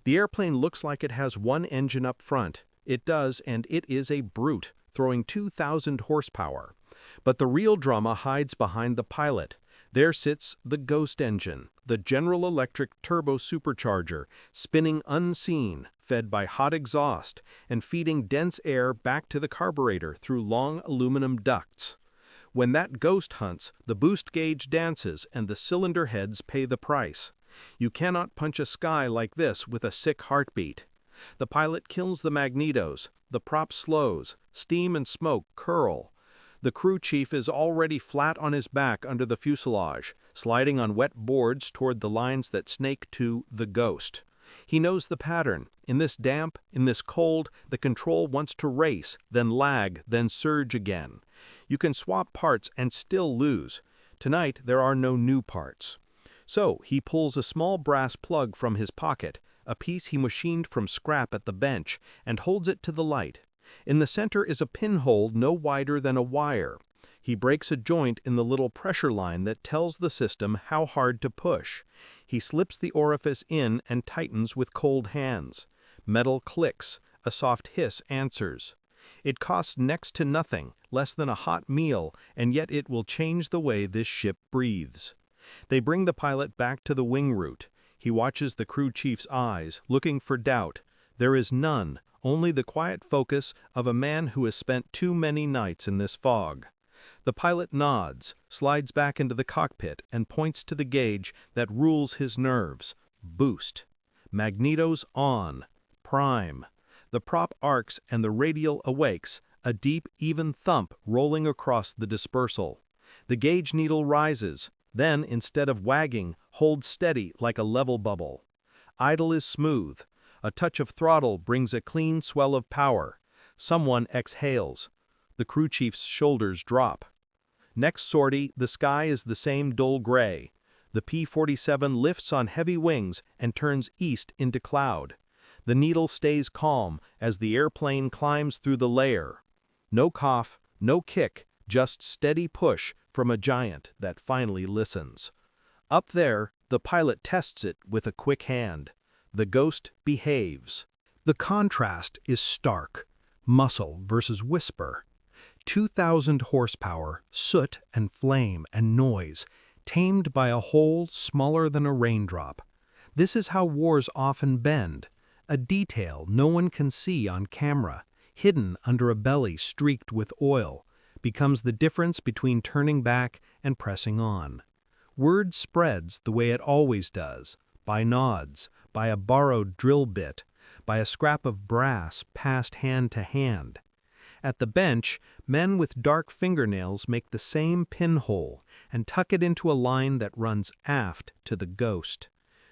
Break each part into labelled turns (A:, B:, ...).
A: The airplane looks like it has one engine up front. It does, and it is a brute, throwing 2,000 horsepower. But the real drama hides behind the pilot. There sits the ghost engine, the General Electric turbo supercharger, spinning unseen, fed by hot exhaust, and feeding dense air back to the carburetor through long aluminum ducts. When that ghost hunts, the boost gauge dances and the cylinder heads pay the price. You cannot punch a sky like this with a sick heartbeat. The pilot kills the magnetos, the prop slows, steam and smoke curl. The crew chief is already flat on his back under the fuselage, sliding on wet boards toward the lines that snake to the ghost. He knows the pattern. In this damp, in this cold, the control wants to race, then lag, then surge again. You can swap parts and still lose. Tonight there are no new parts. So he pulls a small brass plug from his pocket, a piece he machined from scrap at the bench, and holds it to the light. In the center is a pinhole no wider than a wire. He breaks a joint in the little pressure line that tells the system how hard to push. He slips the orifice in and tightens with cold hands. Metal clicks. A soft hiss answers. It costs next to nothing, less than a hot meal, and yet it will change the way this ship breathes. They bring the pilot back to the wing route. He watches the crew chief's eyes, looking for doubt. There is none, only the quiet focus of a man who has spent too many nights in this fog. The pilot nods, slides back into the cockpit, and points to the gauge that rules his nerves. Boost. Magnetos on. Prime. The prop arcs and the radial awakes, a deep, even thump rolling across the dispersal. The gauge needle rises, then, instead of wagging, holds steady like a level bubble. Idle is smooth. A touch of throttle brings a clean swell of power. Someone exhales. The crew chief's shoulders drop. Next sortie, the sky is the same dull gray. The P-47 lifts on heavy wings and turns east into cloud. The needle stays calm as the airplane climbs through the layer. No cough, no kick, just steady push from a giant that finally listens. Up there, the pilot tests it with a quick hand. The ghost behaves. The contrast is stark. Muscle versus whisper. 2,000 horsepower, soot and flame and noise, tamed by a hole smaller than a raindrop. This is how wars often bend. A detail no one can see on camera, hidden under a belly streaked with oil, becomes the difference between turning back and pressing on. Word spreads the way it always does, by nods, by a borrowed drill bit, by a scrap of brass passed hand to hand. At the bench, men with dark fingernails make the same pinhole and tuck it into a line that runs aft to the ghost.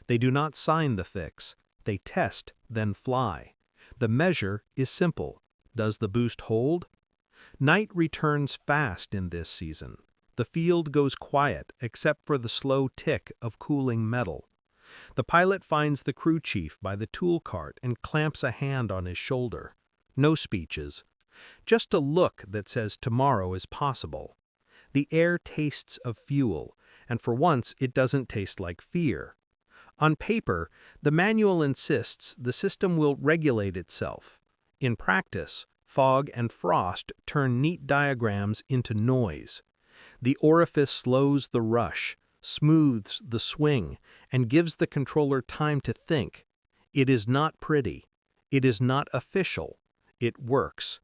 A: They do not sign the fix. They test, then fly. The measure is simple. Does the boost hold? Night returns fast in this season. The field goes quiet except for the slow tick of cooling metal. The pilot finds the crew chief by the tool cart and clamps a hand on his shoulder. No speeches. Just a look that says tomorrow is possible. The air tastes of fuel, and for once it doesn't taste like fear. On paper, the manual insists the system will regulate itself. In practice, fog and frost turn neat diagrams into noise. The orifice slows the rush, smooths the swing, and gives the controller time to think. It is not pretty. It is not official. It works.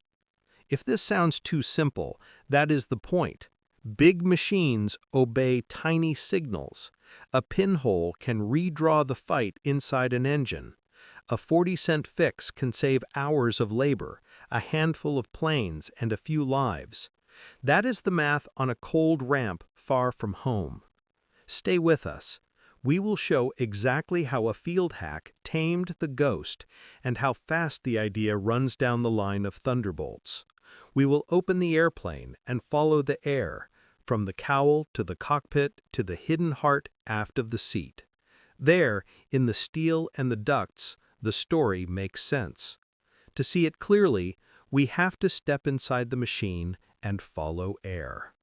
A: If this sounds too simple, that is the point. Big machines obey tiny signals. A pinhole can redraw the fight inside an engine. A 40-cent fix can save hours of labor, a handful of planes, and a few lives. That is the math on a cold ramp far from home. Stay with us. We will show exactly how a field hack tamed the ghost and how fast the idea runs down the line of Thunderbolts. We will open the airplane and follow the air, from the cowl to the cockpit to the hidden heart aft of the seat. There, in the steel and the ducts, the story makes sense. To see it clearly, we have to step inside the machine and follow air.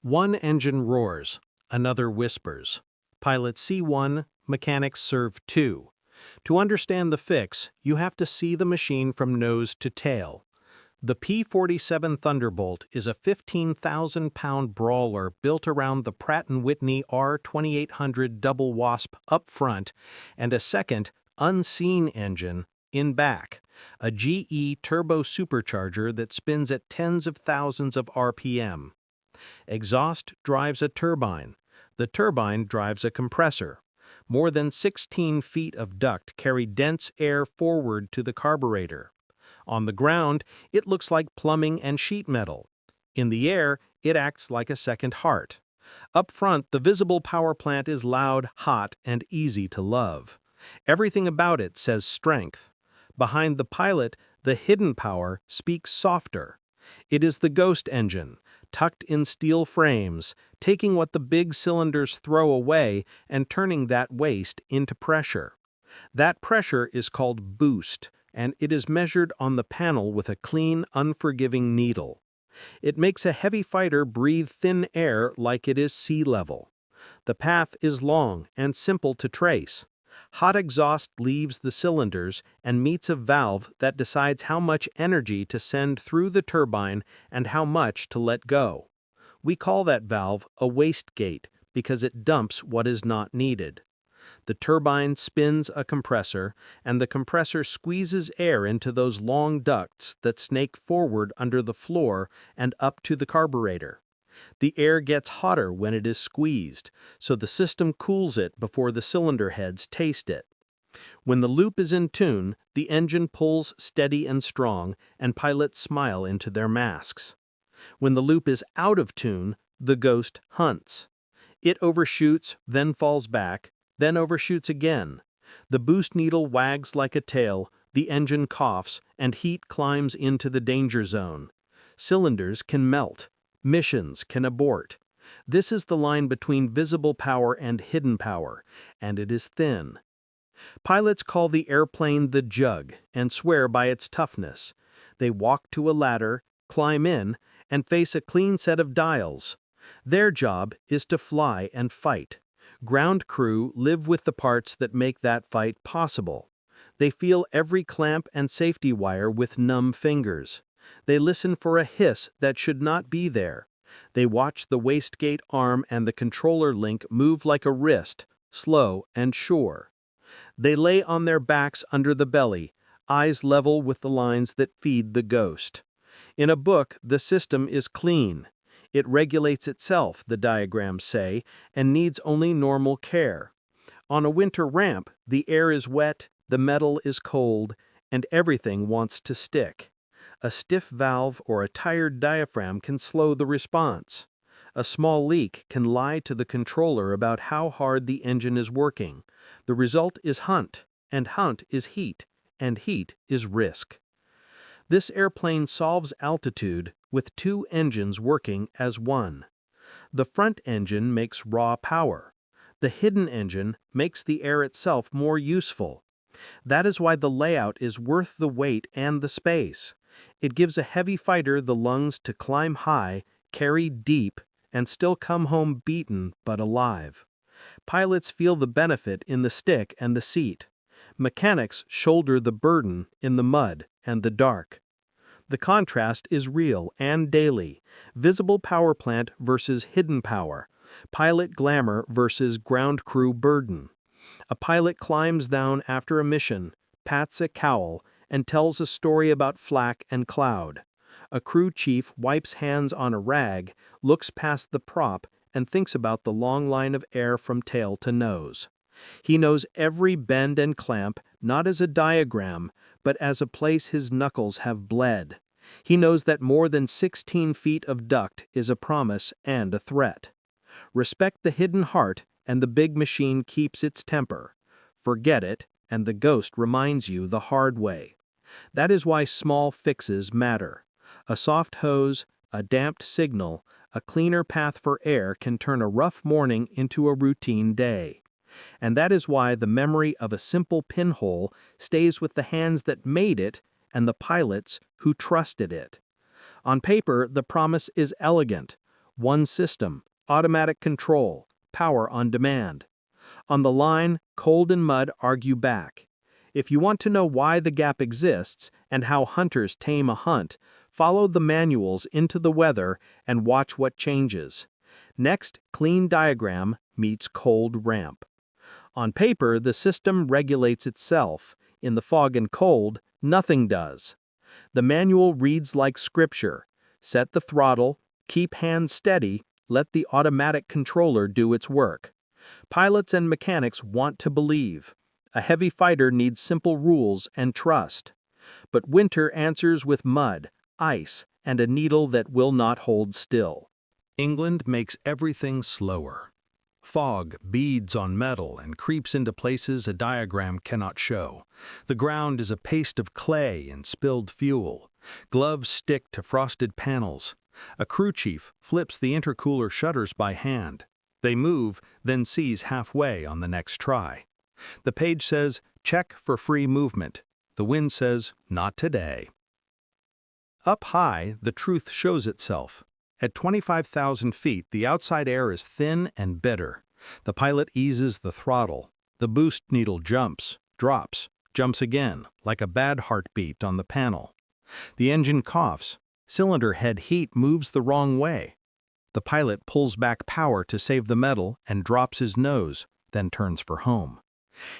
A: One engine roars, another whispers. Pilot C1, mechanics serve 2. To understand the fix, you have to see the machine from nose to tail. The P-47 Thunderbolt is a 15,000-pound brawler built around the Pratt & Whitney R2800 double wasp up front and a second, unseen engine in back, a GE turbo supercharger that spins at tens of thousands of RPM. Exhaust drives a turbine. The turbine drives a compressor. More than 16 feet of duct carry dense air forward to the carburetor. On the ground, it looks like plumbing and sheet metal. In the air, it acts like a second heart. Up front, the visible power plant is loud, hot, and easy to love. Everything about it says strength. Behind the pilot, the hidden power speaks softer. It is the ghost engine, tucked in steel frames, taking what the big cylinders throw away and turning that waste into pressure. That pressure is called boost, and it is measured on the panel with a clean, unforgiving needle. It makes a heavy fighter breathe thin air like it is sea level. The path is long and simple to trace. Hot exhaust leaves the cylinders and meets a valve that decides how much energy to send through the turbine and how much to let go. We call that valve a waste gate because it dumps what is not needed. The turbine spins a compressor, and the compressor squeezes air into those long ducts that snake forward under the floor and up to the carburetor. The air gets hotter when it is squeezed, so the system cools it before the cylinder heads taste it. When the loop is in tune, the engine pulls steady and strong, and pilots smile into their masks. When the loop is out of tune, the ghost hunts. It overshoots, then falls back, then overshoots again. The boost needle wags like a tail, the engine coughs, and heat climbs into the danger zone. Cylinders can melt. Missions can abort. This is the line between visible power and hidden power, and it is thin. Pilots call the airplane the jug and swear by its toughness. They walk to a ladder, climb in, and face a clean set of dials. Their job is to fly and fight. Ground crew live with the parts that make that fight possible. They feel every clamp and safety wire with numb fingers. They listen for a hiss that should not be there. They watch the wastegate arm and the controller link move like a wrist, slow and sure. They lay on their backs under the belly, eyes level with the lines that feed the ghost. In a book, the system is clean. It regulates itself, the diagrams say, and needs only normal care. On a winter ramp, the air is wet, the metal is cold, and everything wants to stick. A stiff valve or a tired diaphragm can slow the response. A small leak can lie to the controller about how hard the engine is working. The result is hunt, and hunt is heat, and heat is risk. This airplane solves altitude with two engines working as one. The front engine makes raw power. The hidden engine makes the air itself more useful. That is why the layout is worth the weight and the space. It gives a heavy fighter the lungs to climb high, carry deep, and still come home beaten but alive. Pilots feel the benefit in the stick and the seat. Mechanics shoulder the burden in the mud and the dark. The contrast is real and daily. Visible power plant versus hidden power. Pilot glamour versus ground crew burden. A pilot climbs down after a mission, pats a cowl, and tells a story about flak and cloud. A crew chief wipes hands on a rag, looks past the prop, and thinks about the long line of air from tail to nose. He knows every bend and clamp not as a diagram, but as a place his knuckles have bled. He knows that more than 16 feet of duct is a promise and a threat. Respect the hidden heart, and the big machine keeps its temper. Forget it, and the ghost reminds you the hard way. That is why small fixes matter. A soft hose, a damped signal, a cleaner path for air can turn a rough morning into a routine day. And that is why the memory of a simple pinhole stays with the hands that made it and the pilots who trusted it. On paper, the promise is elegant. One system, automatic control, power on demand. On the line, cold and mud argue back. If you want to know why the gap exists and how hunters tame a hunt, follow the manuals into the weather and watch what changes. Next, clean diagram meets cold ramp. On paper, the system regulates itself. In the fog and cold, nothing does. The manual reads like scripture. Set the throttle, keep hands steady, let the automatic controller do its work. Pilots and mechanics want to believe. A heavy fighter needs simple rules and trust. But winter answers with mud, ice, and a needle that will not hold still. England makes everything slower. Fog beads on metal and creeps into places a diagram cannot show. The ground is a paste of clay and spilled fuel. Gloves stick to frosted panels. A crew chief flips the intercooler shutters by hand. They move, then seize halfway on the next try. The page says, "Check for free movement." The wind says, "Not today." Up high, the truth shows itself. At 25,000 feet, the outside air is thin and bitter. The pilot eases the throttle. The boost needle jumps, drops, jumps again, like a bad heartbeat on the panel. The engine coughs. Cylinder head heat moves the wrong way. The pilot pulls back power to save the metal and drops his nose, then turns for home.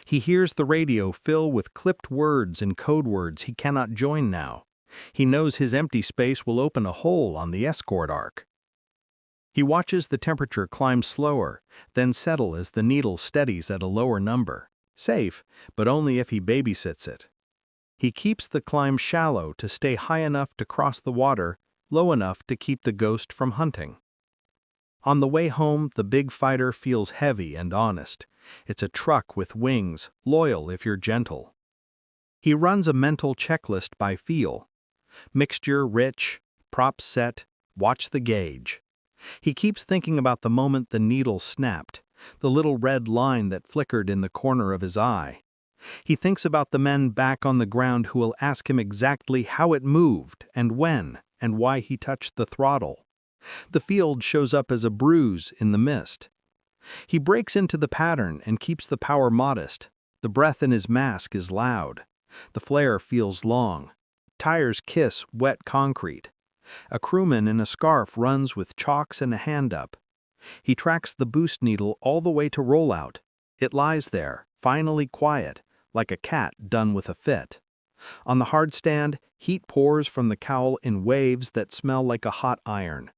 A: He hears the radio fill with clipped words and code words he cannot join now. He knows his empty space will open a hole on the escort arc. He watches the temperature climb slower, then settle as the needle steadies at a lower number. Safe, but only if he babysits it. He keeps the climb shallow to stay high enough to cross the water, low enough to keep the ghost from hunting. On the way home, the big fighter feels heavy and honest. It's a truck with wings, loyal if you're gentle. He runs a mental checklist by feel. Mixture rich, props set, watch the gauge. He keeps thinking about the moment the needle snapped, the little red line that flickered in the corner of his eye. He thinks about the men back on the ground who will ask him exactly how it moved and when and why he touched the throttle. The field shows up as a bruise in the mist. He breaks into the pattern and keeps the power modest. The breath in his mask is loud. The flare feels long. Tires kiss wet concrete. A crewman in a scarf runs with chocks and a hand up. He tracks the boost needle all the way to rollout. It lies there, finally quiet, like a cat done with a fit. On the hard stand, heat pours from the cowl in waves that smell like a hot iron.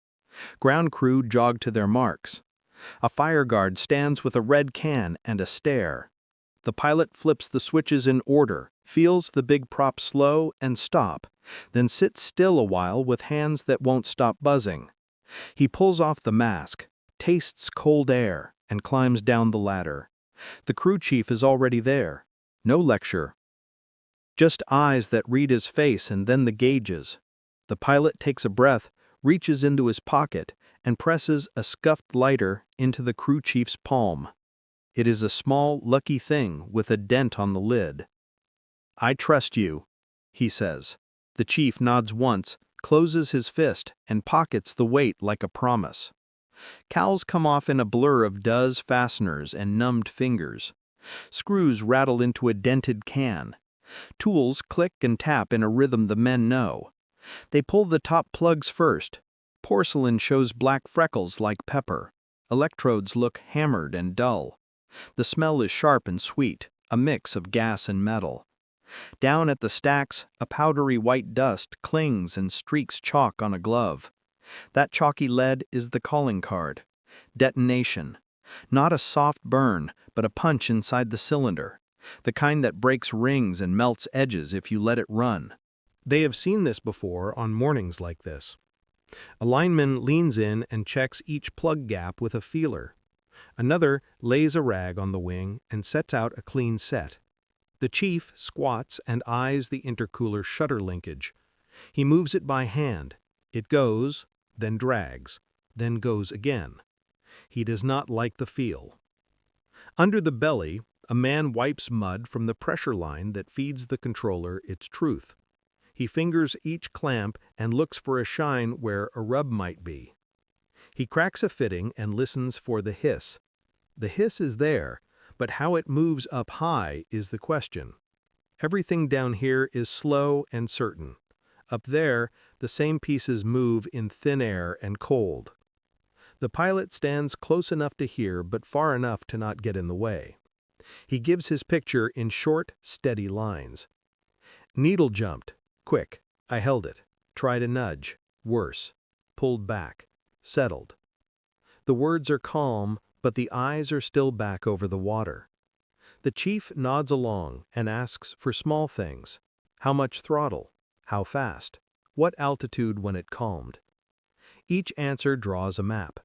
A: Ground crew jog to their marks. A fire guard stands with a red can and a stare. The pilot flips the switches in order, feels the big prop slow and stop, then sits still a while with hands that won't stop buzzing. He pulls off the mask, tastes cold air, and climbs down the ladder. The crew chief is already there. No lecture. Just eyes that read his face and then the gauges. The pilot takes a breath, reaches into his pocket, and presses a scuffed lighter into the crew chief's palm. It is a small, lucky thing with a dent on the lid. "I trust you," he says. The chief nods once, closes his fist, and pockets the weight like a promise. Cowls come off in a blur of does, fasteners, and numbed fingers. Screws rattle into a dented can. Tools click and tap in a rhythm the men know. They pull the top plugs first. Porcelain shows black freckles like pepper. Electrodes look hammered and dull. The smell is sharp and sweet, a mix of gas and metal. Down at the stacks, a powdery white dust clings and streaks chalk on a glove. That chalky lead is the calling card. Detonation. Not a soft burn, but a punch inside the cylinder. The kind that breaks rings and melts edges if you let it run. They have seen this before on mornings like this. A lineman leans in and checks each plug gap with a feeler. Another lays a rag on the wing and sets out a clean set. The chief squats and eyes the intercooler shutter linkage. He moves it by hand. It goes, then drags, then goes again. He does not like the feel. Under the belly, a man wipes mud from the pressure line that feeds the controller its truth. He fingers each clamp and looks for a shine where a rub might be. He cracks a fitting and listens for the hiss. The hiss is there, But how it moves up high is the question. Everything down here is slow and certain. Up there, the same pieces move in thin air and cold. The pilot stands close enough to hear but far enough to not get in the way. He gives his picture in short, steady lines. Needle jumped. Quick. I held it. Tried a nudge. Worse. Pulled back. Settled. The words are calm, but the eyes are still back over the water. The chief nods along and asks for small things. How much throttle? How fast? What altitude when it calmed? Each answer draws a map.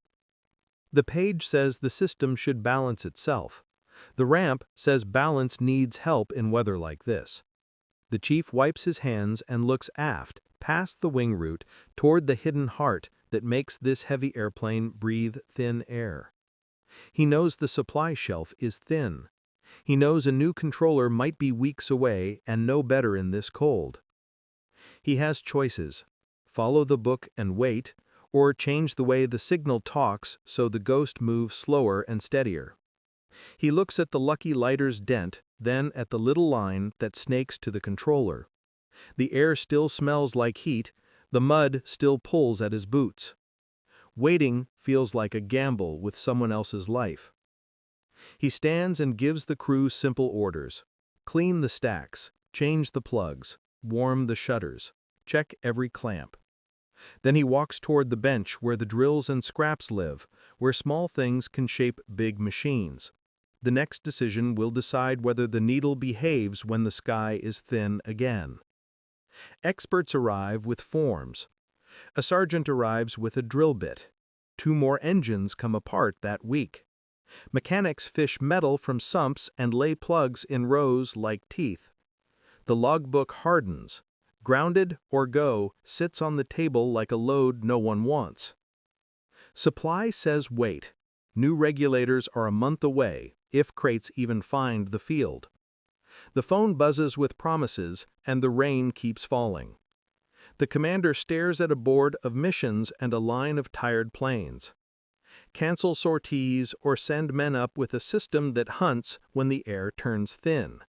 A: The page says the system should balance itself. The ramp says balance needs help in weather like this. The chief wipes his hands and looks aft, past the wing root, toward the hidden heart that makes this heavy airplane breathe thin air. He knows the supply shelf is thin. He knows a new controller might be weeks away and no better in this cold. He has choices: follow the book and wait, or change the way the signal talks so the ghost moves slower and steadier. He looks at the lucky lighter's dent, then at the little line that snakes to the controller. The air still smells like heat, the mud still pulls at his boots. Waiting feels like a gamble with someone else's life. He stands and gives the crew simple orders: clean the stacks, change the plugs, warm the shutters, check every clamp. Then he walks toward the bench where the drills and scraps live, where small things can shape big machines. The next decision will decide whether the needle behaves when the sky is thin again. Experts arrive with forms. A sergeant arrives with a drill bit. 2 more engines come apart that week. Mechanics fish metal from sumps and lay plugs in rows like teeth. The logbook hardens. Grounded or go sits on the table like a load no one wants. Supply says wait. New regulators are a month away, if crates even find the field. The phone buzzes with promises, and the rain keeps falling. The commander stares at a board of missions and a line of tired planes. Cancel sorties or send men up with a system that hunts when the air turns thin.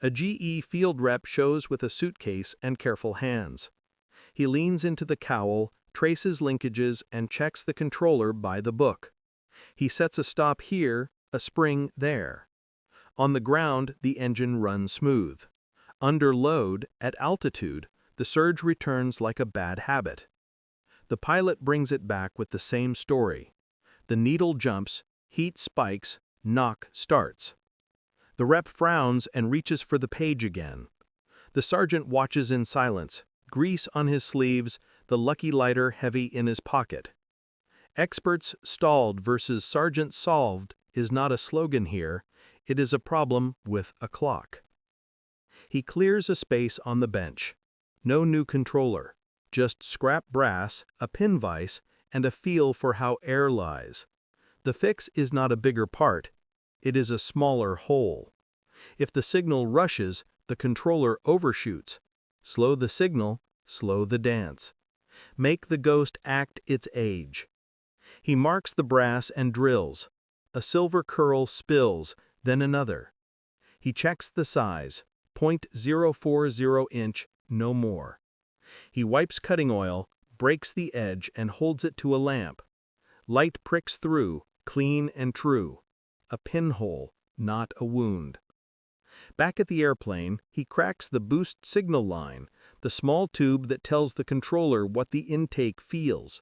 A: A GE field rep shows with a suitcase and careful hands. He leans into the cowl, traces linkages, and checks the controller by the book. He sets a stop here, a spring there. On the ground, the engine runs smooth. Under load, at altitude, the surge returns like a bad habit. The pilot brings it back with the same story. The needle jumps, heat spikes, knock starts. The rep frowns and reaches for the page again. The sergeant watches in silence, grease on his sleeves, the lucky lighter heavy in his pocket. Experts stalled versus sergeant solved is not a slogan here, it is a problem with a clock. He clears a space on the bench. No new controller, just scrap brass, a pin vise, and a feel for how air lies. The fix is not a bigger part, it is a smaller hole. If the signal rushes, the controller overshoots. Slow the signal, slow the dance. Make the ghost act its age. He marks the brass and drills. A silver curl spills, then another. He checks the size, 0.040 inch, no more. He wipes cutting oil, breaks the edge, and holds it to a lamp. Light pricks through, clean and true. A pinhole, not a wound. Back at the airplane, he cracks the boost signal line, the small tube that tells the controller what the intake feels.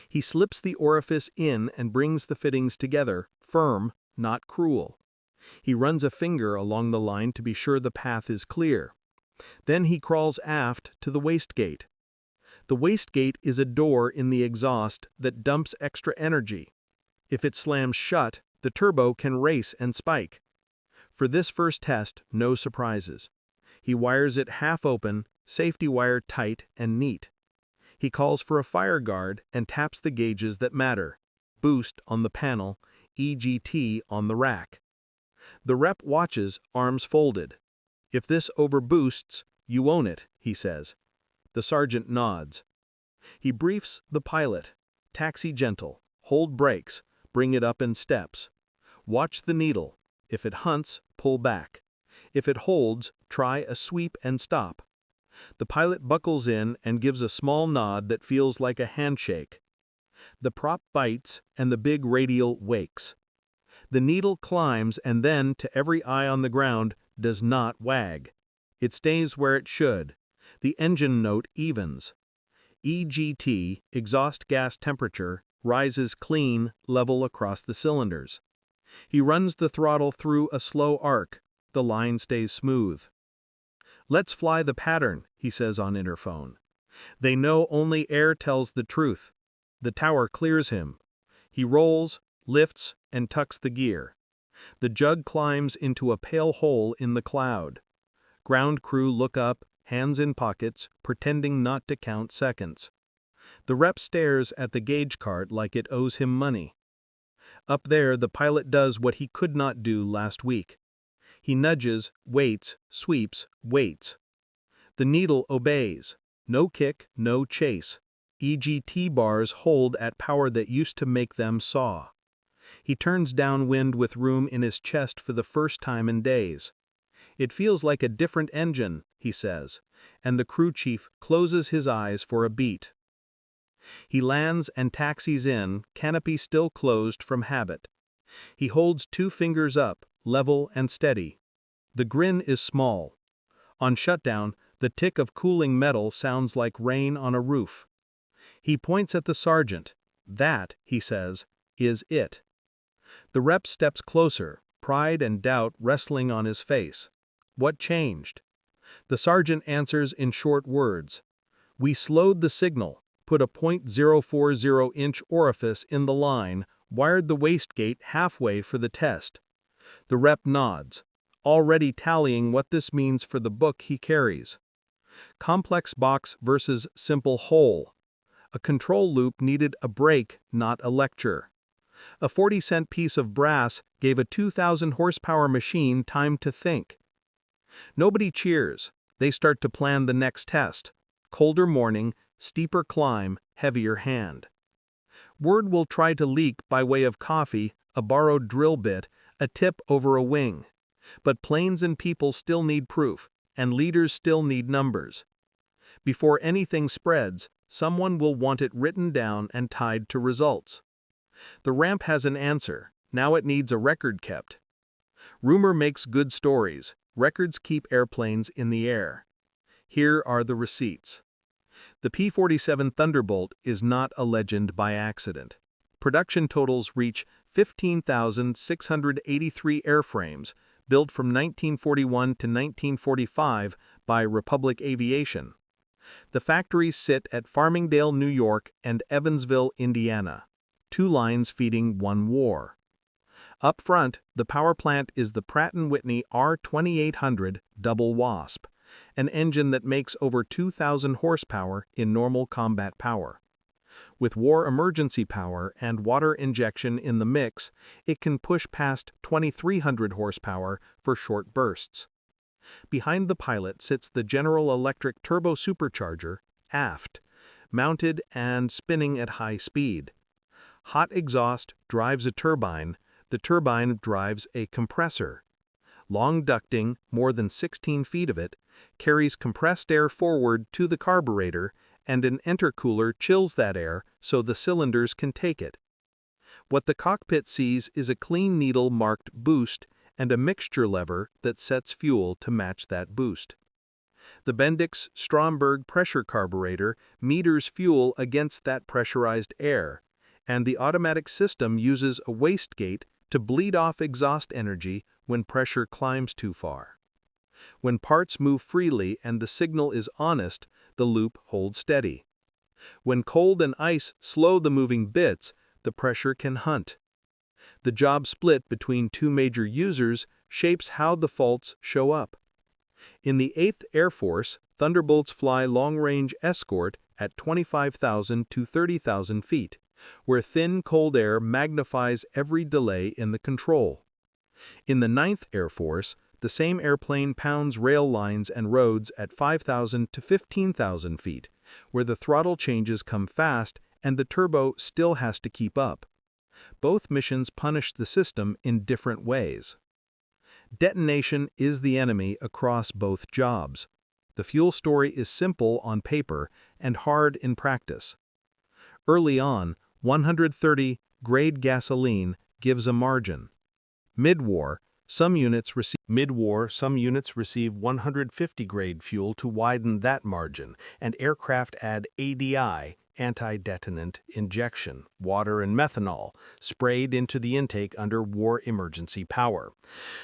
A: He slips the orifice in and brings the fittings together, firm, not cruel. He runs a finger along the line to be sure the path is clear. Then he crawls aft to the wastegate. The wastegate is a door in the exhaust that dumps extra energy. If it slams shut, the turbo can race and spike. For this first test, no surprises. He wires it half open, safety wire tight and neat. He calls for a fire guard and taps the gauges that matter. Boost on the panel, EGT on the rack. The rep watches, arms folded. If this overboosts, you own it, he says. The sergeant nods. He briefs the pilot. Taxi gentle, hold brakes, bring it up in steps. Watch the needle. If it hunts, pull back. If it holds, try a sweep and stop. The pilot buckles in and gives a small nod that feels like a handshake. The prop bites and the big radial wakes. The needle climbs and then, to every eye on the ground, does not wag. It stays where it should. The engine note evens. EGT, exhaust gas temperature, rises clean, level across the cylinders. He runs the throttle through a slow arc. The line stays smooth. "Let's fly the pattern," he says on interphone. They know only air tells the truth. The tower clears him. He rolls, lifts, and tucks the gear. The jug climbs into a pale hole in the cloud. Ground crew look up, hands in pockets, pretending not to count seconds. The rep stares at the gauge cart like it owes him money. Up there, the pilot does what he could not do last week. He nudges, waits, sweeps, waits. The needle obeys. No kick, no chase. EGT bars hold at power that used to make them saw. He turns downwind with room in his chest for the first time in days. "It feels like a different engine," he says, and the crew chief closes his eyes for a beat. He lands and taxis in, canopy still closed from habit. He holds 2 fingers up, level and steady. The grin is small. On shutdown, the tick of cooling metal sounds like rain on a roof. He points at the sergeant. "That," he says, "is it." The rep steps closer, pride and doubt wrestling on his face. "What changed?" The sergeant answers in short words. "We slowed the signal, put a .040-inch orifice in the line, wired the wastegate halfway for the test." The rep nods, already tallying what this means for the book he carries. Complex box versus simple hole. A control loop needed a break, not a lecture. A 40-cent piece of brass gave a 2,000 horsepower machine time to think. Nobody cheers. They start to plan the next test. Colder morning, steeper climb, heavier hand. Word will try to leak by way of coffee, a borrowed drill bit, a tip over a wing. But planes and people still need proof, and leaders still need numbers. Before anything spreads, someone will want it written down and tied to results. The ramp has an answer. Now it needs a record kept. Rumor makes good stories. Records keep airplanes in the air. Here are the receipts. The P-47 Thunderbolt is not a legend by accident. Production totals reach 15,683 airframes, built from 1941 to 1945 by Republic Aviation. The factories sit at Farmingdale, New York, and Evansville, Indiana. 2 lines feeding 1 war. Up front, the power plant is the Pratt & Whitney R2800 Double Wasp, an engine that makes over 2,000 horsepower in normal combat power. With war emergency power and water injection in the mix, it can push past 2,300 horsepower for short bursts. Behind the pilot sits the General Electric turbo supercharger, aft, mounted and spinning at high speed. Hot exhaust drives a turbine. The turbine drives a compressor. Long ducting, more than 16 feet of it, carries compressed air forward to the carburetor, and an intercooler chills that air so the cylinders can take it. What the cockpit sees is a clean needle marked boost and a mixture lever that sets fuel to match that boost. The Bendix-Stromberg pressure carburetor meters fuel against that pressurized air, and the automatic system uses a wastegate to bleed off exhaust energy when pressure climbs too far. When parts move freely and the signal is honest, the loop holds steady. When cold and ice slow the moving bits, the pressure can hunt. The job split between 2 major users shapes how the faults show up. In the 8th Air Force, Thunderbolts fly long-range escort at 25,000 to 30,000 feet, where thin cold air magnifies every delay in the control. In the 9th Air Force, the same airplane pounds rail lines and roads at 5,000 to 15,000 feet, where the throttle changes come fast and the turbo still has to keep up. Both missions punish the system in different ways. Detonation is the enemy across both jobs. The fuel story is simple on paper and hard in practice. Early on, 130 grade gasoline gives a margin. Mid-war, some units receive 150 grade fuel to widen that margin, and aircraft add ADI, anti-detonant injection, water and methanol, sprayed into the intake under war emergency power.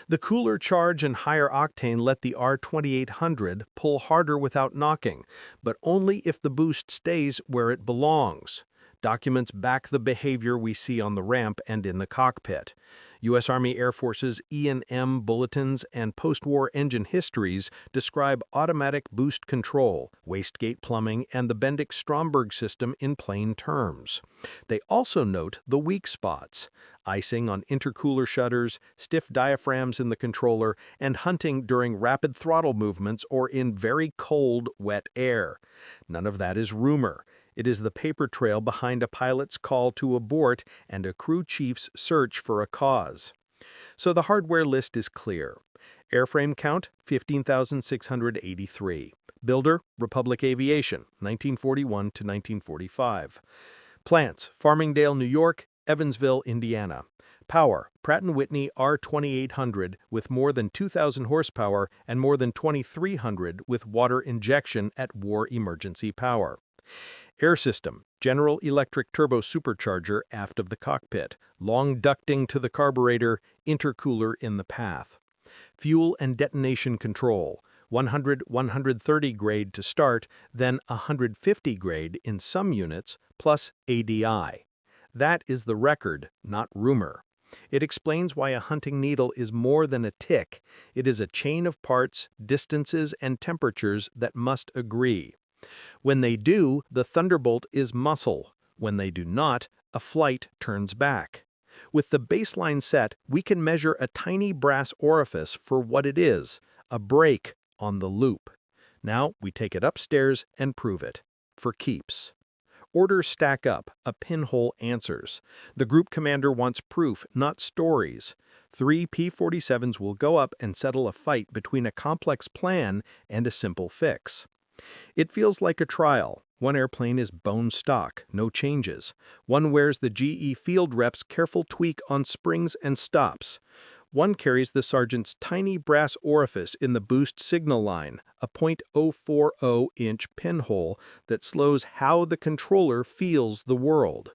A: The cooler charge and higher octane let the R-2800 pull harder without knocking, but only if the boost stays where it belongs. Documents back the behavior we see on the ramp and in the cockpit. U.S. Army Air Force's E&M bulletins and post-war engine histories describe automatic boost control, wastegate plumbing, and the Bendix-Stromberg system in plain terms. They also note the weak spots: icing on intercooler shutters, stiff diaphragms in the controller, and hunting during rapid throttle movements or in very cold, wet air. None of that is rumor. It is the paper trail behind a pilot's call to abort and a crew chief's search for a cause. So the hardware list is clear. Airframe count, 15,683. Builder, Republic Aviation, 1941 to 1945. Plants, Farmingdale, New York, Evansville, Indiana. Power, Pratt & Whitney R2800 with more than 2,000 horsepower and more than 2,300 with water injection at war emergency power. Air system, General Electric turbo supercharger aft of the cockpit, long ducting to the carburetor, intercooler in the path. Fuel and detonation control, 100-130 grade to start, then 150 grade in some units, plus ADI. That is the record, not rumor. It explains why a hunting needle is more than a tick. It is a chain of parts, distances, and temperatures that must agree. When they do, the Thunderbolt is muscle. When they do not, a flight turns back. With the baseline set, we can measure a tiny brass orifice for what it is, a break on the loop. Now we take it upstairs and prove it, for keeps. Orders stack up, a pinhole answers. The group commander wants proof, not stories. 3 P-47s will go up and settle a fight between a complex plan and a simple fix. It feels like a trial. One airplane is bone stock, no changes. One wears the GE field rep's careful tweak on springs and stops. One carries the sergeant's tiny brass orifice in the boost signal line, a .040-inch pinhole that slows how the controller feels the world.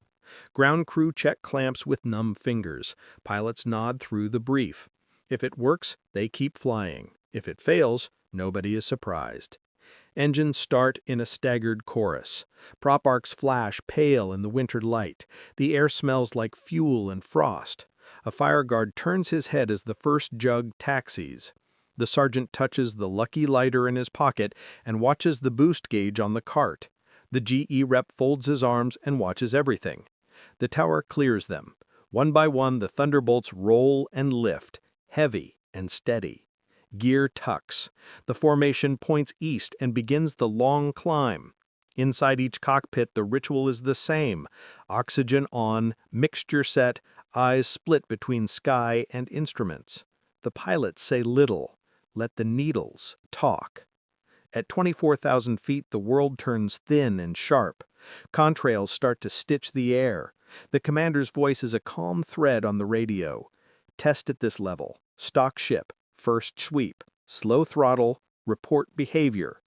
A: Ground crew check clamps with numb fingers. Pilots nod through the brief. If it works, they keep flying. If it fails, nobody is surprised. Engines start in a staggered chorus. Prop arcs flash pale in the winter light. The air smells like fuel and frost. A fire guard turns his head as the first jug taxis. The sergeant touches the lucky lighter in his pocket and watches the boost gauge on the cart. The GE rep folds his arms and watches everything. The tower clears them. One by one, the Thunderbolts roll and lift, heavy and steady. Gear tucks. The formation points east and begins the long climb. Inside each cockpit, the ritual is the same. Oxygen on, mixture set, eyes split between sky and instruments. The pilots say little. Let the needles talk. At 24,000 feet, the world turns thin and sharp. Contrails start to stitch the air. The commander's voice is a calm thread on the radio. Test at this level. Stock ship. First sweep. Slow throttle. Report behavior.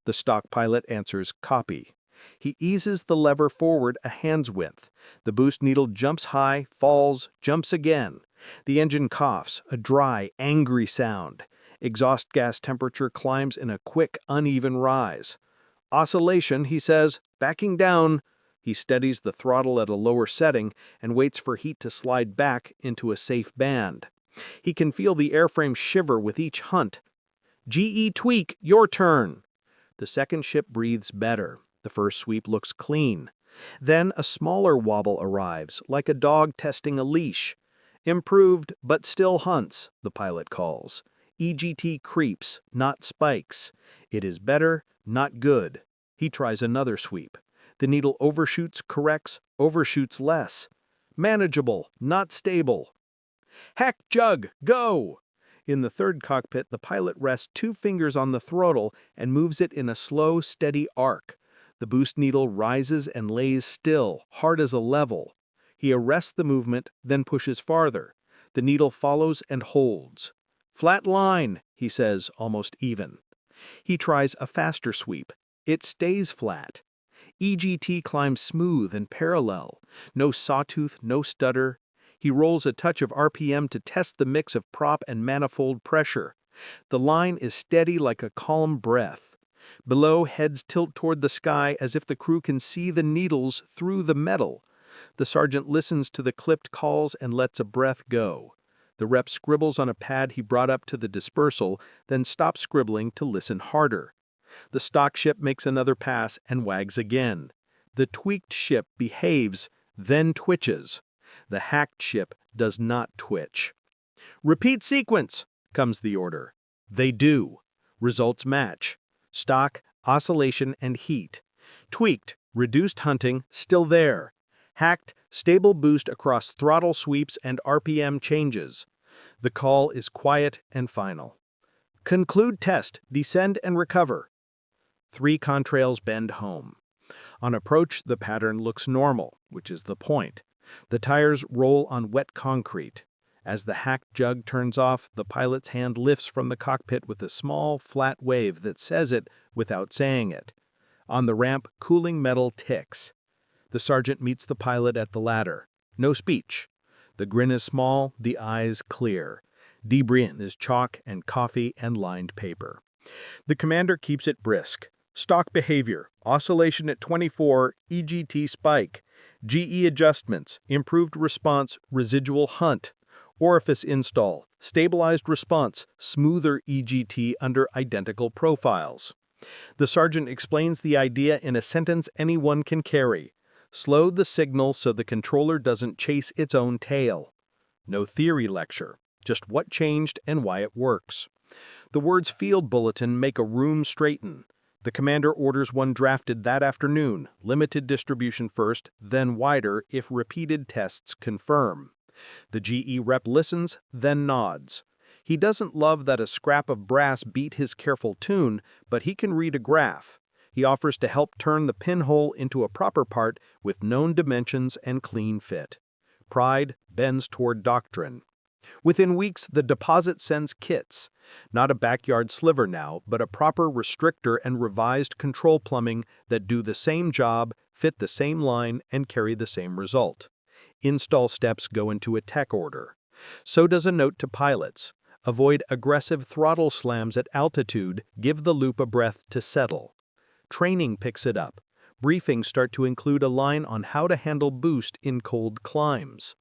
A: The stock pilot answers copy. He eases the lever forward a hand's width. The boost needle jumps high, falls, jumps again. The engine coughs, a dry, angry sound. Exhaust gas temperature climbs in a quick, uneven rise. Oscillation, he says, backing down. He steadies the throttle at a lower setting and waits for heat to slide back into a safe band. He can feel the airframe shiver with each hunt. GE tweak, your turn. The second ship breathes better. The first sweep looks clean. Then a smaller wobble arrives, like a dog testing a leash. Improved, but still hunts, the pilot calls. EGT creeps, not spikes. It is better, not good. He tries another sweep. The needle overshoots, corrects, overshoots less. Manageable, not stable. Heck, Jug, go! In the third cockpit, the pilot rests 2 fingers on the throttle and moves it in a slow, steady arc. The boost needle rises and lays still, hard as a level. He arrests the movement, then pushes farther. The needle follows and holds. "Flat line," he says, almost even. He tries a faster sweep. It stays flat. EGT climbs smooth and parallel. No sawtooth, no stutter. He rolls a touch of RPM to test the mix of prop and manifold pressure. The line is steady like a calm breath. Below, heads tilt toward the sky as if the crew can see the needles through the metal. The sergeant listens to the clipped calls and lets a breath go. The rep scribbles on a pad he brought up to the dispersal, then stops scribbling to listen harder. The stock ship makes another pass and wags again. The tweaked ship behaves, then twitches. The hacked ship does not twitch. "Repeat sequence," comes the order. They do. Results match. Stock, oscillation, and heat. Tweaked, reduced hunting, still there. Hacked, stable boost across throttle sweeps and RPM changes. The call is quiet and final. "Conclude test, descend and recover." 3 contrails bend home. On approach, the pattern looks normal, which is the point. The tires roll on wet concrete. As the hacked jug turns off, the pilot's hand lifts from the cockpit with a small, flat wave that says it without saying it. On the ramp, cooling metal ticks. The sergeant meets the pilot at the ladder. No speech. The grin is small, the eyes clear. Debris is chalk and coffee and lined paper. The commander keeps it brisk. Stock behavior, oscillation at 24, EGT spike. GE adjustments, improved response, residual hunt. Orifice install, stabilized response, smoother EGT under identical profiles. The sergeant explains the idea in a sentence anyone can carry. Slow the signal so the controller doesn't chase its own tail. No theory lecture, just what changed and why it works. The words field bulletin make a room straighten. The commander orders one drafted that afternoon, limited distribution first, then wider if repeated tests confirm. The GE rep listens, then nods. He doesn't love that a scrap of brass beat his careful tune, but he can read a graph. He offers to help turn the pinhole into a proper part with known dimensions and clean fit. Pride bends toward doctrine. Within weeks, the deposit sends kits. Not a backyard sliver now, but a proper restrictor and revised control plumbing that do the same job, fit the same line, and carry the same result. Install steps go into a tech order. So does a note to pilots. Avoid aggressive throttle slams at altitude, give the loop a breath to settle. Training picks it up. Briefings start to include a line on how to handle boost in cold climes.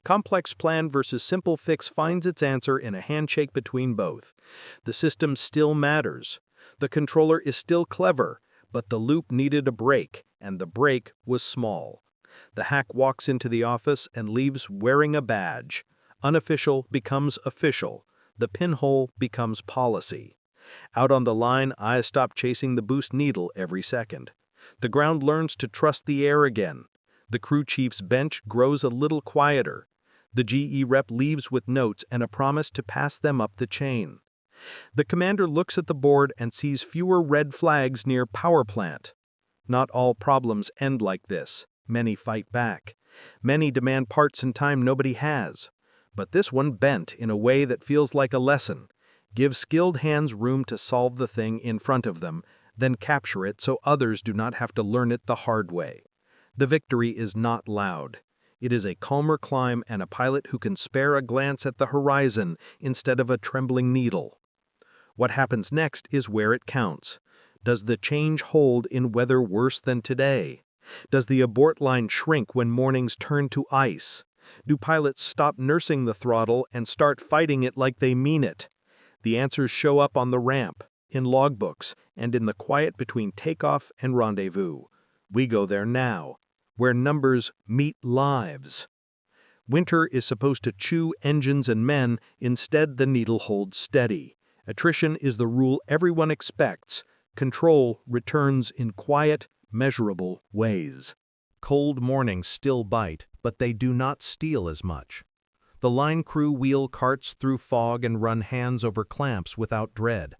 A: Complex plan versus simple fix finds its answer in a handshake between both. The system still matters. The controller is still clever, but the loop needed a break, and the break was small. The hack walks into the office and leaves wearing a badge. Unofficial becomes official. The pinhole becomes policy. Out on the line, I stop chasing the boost needle every second. The ground learns to trust the air again. The crew chief's bench grows a little quieter. The GE rep leaves with notes and a promise to pass them up the chain. The commander looks at the board and sees fewer red flags near power plant. Not all problems end like this. Many fight back. Many demand parts and time nobody has. But this one bent in a way that feels like a lesson. Give skilled hands room to solve the thing in front of them, then capture it so others do not have to learn it the hard way. The victory is not loud. It is a calmer climb and a pilot who can spare a glance at the horizon instead of a trembling needle. What happens next is where it counts. Does the change hold in weather worse than today? Does the abort line shrink when mornings turn to ice? Do pilots stop nursing the throttle and start fighting it like they mean it? The answers show up on the ramp, in logbooks, and in the quiet between takeoff and rendezvous. We go there now, where numbers meet lives. Winter is supposed to chew engines and men, instead the needle holds steady. Attrition is the rule everyone expects. Control returns in quiet, measurable ways. Cold mornings still bite, but they do not steal as much. The line crew wheel carts through fog and run hands over clamps without dread.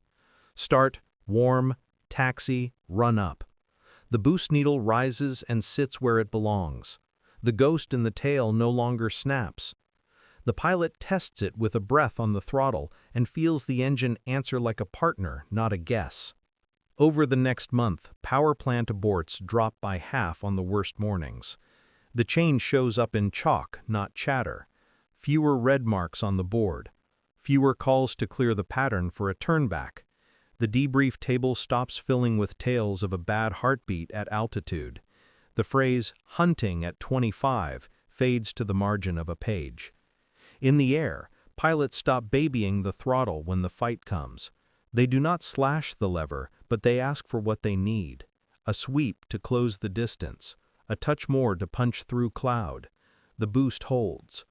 A: Start, warm, taxi, run up. The boost needle rises and sits where it belongs. The ghost in the tail no longer snaps. The pilot tests it with a breath on the throttle and feels the engine answer like a partner, not a guess. Over the next month, power plant aborts drop by half on the worst mornings. The change shows up in chalk, not chatter. Fewer red marks on the board. Fewer calls to clear the pattern for a turnback. The debrief table stops filling with tales of a bad heartbeat at altitude. The phrase, hunting at 25, fades to the margin of a page. In the air, pilots stop babying the throttle when the fight comes. They do not slash the lever, but they ask for what they need. A sweep to close the distance. A touch more to punch through cloud. The boost holds.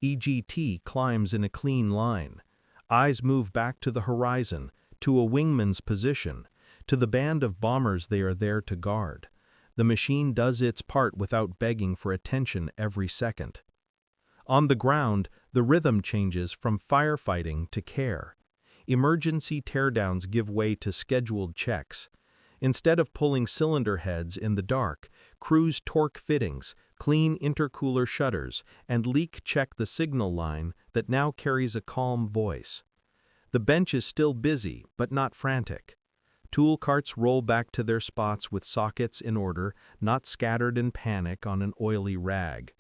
A: EGT climbs in a clean line. Eyes move back to the horizon, to a wingman's position, to the band of bombers they are there to guard. The machine does its part without begging for attention every second. On the ground, the rhythm changes from firefighting to care. Emergency teardowns give way to scheduled checks. Instead of pulling cylinder heads in the dark, crews torque fittings, clean intercooler shutters, and leak check the signal line that now carries a calm voice. The bench is still busy, but not frantic. Tool carts roll back to their spots with sockets in order, not scattered in panic on an oily rag.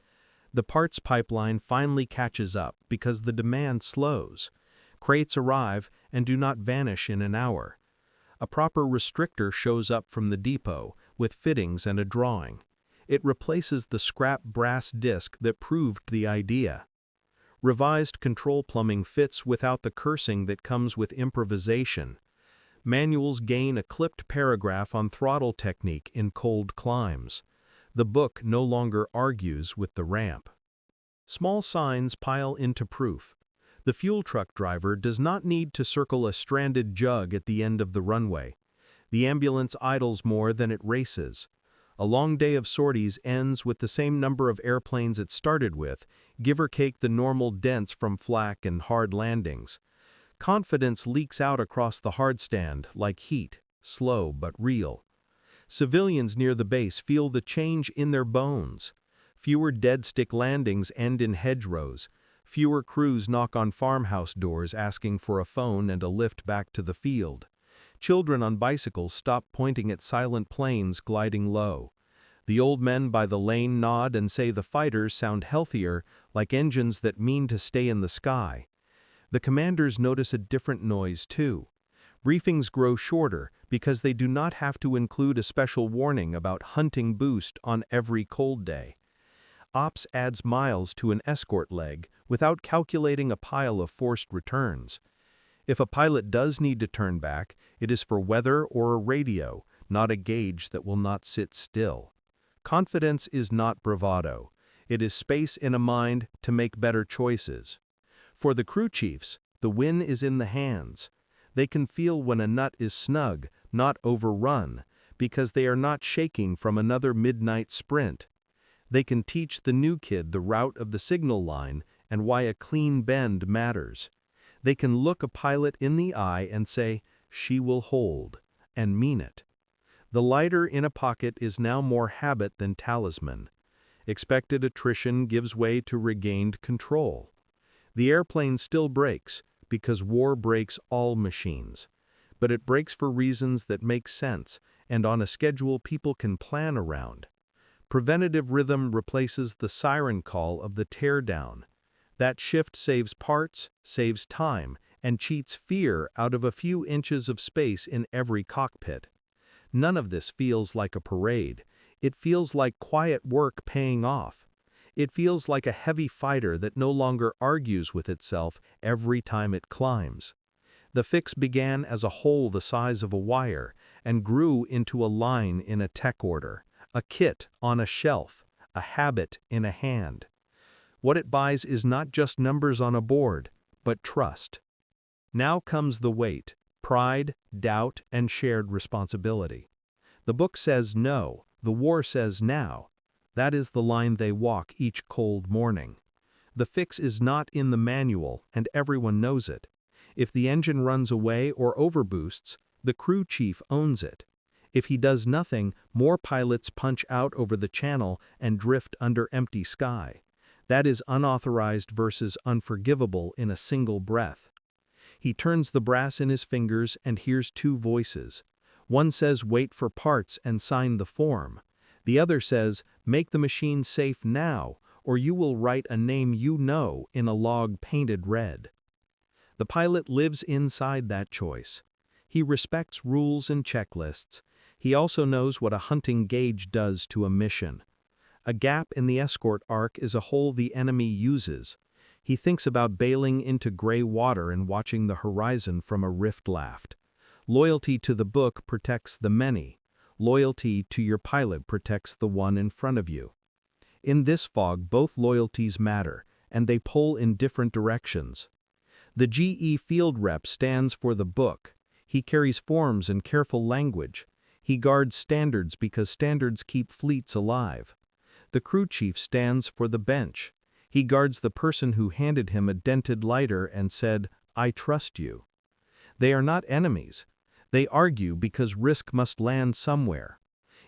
A: The parts pipeline finally catches up because the demand slows. Crates arrive and do not vanish in an hour. A proper restrictor shows up from the depot, with fittings and a drawing. It replaces the scrap brass disc that proved the idea. Revised control plumbing fits without the cursing that comes with improvisation. Manuals gain a clipped paragraph on throttle technique in cold climbs. The book no longer argues with the ramp. Small signs pile into proof. The fuel truck driver does not need to circle a stranded jug at the end of the runway. The ambulance idles more than it races. A long day of sorties ends with the same number of airplanes it started with, give or take the normal dents from flak and hard landings. Confidence leaks out across the hardstand like heat, slow but real. Civilians near the base feel the change in their bones. Fewer dead-stick landings end in hedgerows. Fewer crews knock on farmhouse doors asking for a phone and a lift back to the field. Children on bicycles stop pointing at silent planes gliding low. The old men by the lane nod and say the fighters sound healthier, like engines that mean to stay in the sky. The commanders notice a different noise too. Briefings grow shorter because they do not have to include a special warning about hunting boost on every cold day. Ops adds miles to an escort leg without calculating a pile of forced returns. If a pilot does need to turn back, it is for weather or a radio, not a gauge that will not sit still. Confidence is not bravado. It is space in a mind to make better choices. For the crew chiefs, the win is in the hands. They can feel when a nut is snug, not overrun, because they are not shaking from another midnight sprint. They can teach the new kid the route of the signal line and why a clean bend matters. They can look a pilot in the eye and say, "She will hold," and mean it. The lighter in a pocket is now more habit than talisman. Expected attrition gives way to regained control. The airplane still breaks, because war breaks all machines. But it breaks for reasons that make sense, and on a schedule people can plan around. Preventative rhythm replaces the siren call of the teardown. That shift saves parts, saves time, and cheats fear out of a few inches of space in every cockpit. None of this feels like a parade. It feels like quiet work paying off. It feels like a heavy fighter that no longer argues with itself every time it climbs. The fix began as a hole the size of a wire and grew into a line in a tech order, a kit on a shelf, a habit in a hand. What it buys is not just numbers on a board, but trust. Now comes the weight, pride, doubt, and shared responsibility. The book says no, the war says now. That is the line they walk each cold morning. The fix is not in the manual, and everyone knows it. If the engine runs away or overboosts, the crew chief owns it. If he does nothing, more pilots punch out over the channel and drift under empty sky. That is unauthorized versus unforgivable in a single breath. He turns the brass in his fingers and hears two voices. One says wait for parts and sign the form. The other says make the machine safe now, or you will write a name you know in a log painted red. The pilot lives inside that choice. He respects rules and checklists. He also knows what a hunting gauge does to a mission. A gap in the escort arc is a hole the enemy uses. He thinks about bailing into gray water and watching the horizon from a rift laft. Loyalty to the book protects the many. Loyalty to your pilot protects the one in front of you. In this fog, both loyalties matter, and they pull in different directions. The GE field rep stands for the book. He carries forms and careful language. He guards standards because standards keep fleets alive. The crew chief stands for the bench. He guards the person who handed him a dented lighter and said, "I trust you." They are not enemies. They argue because risk must land somewhere.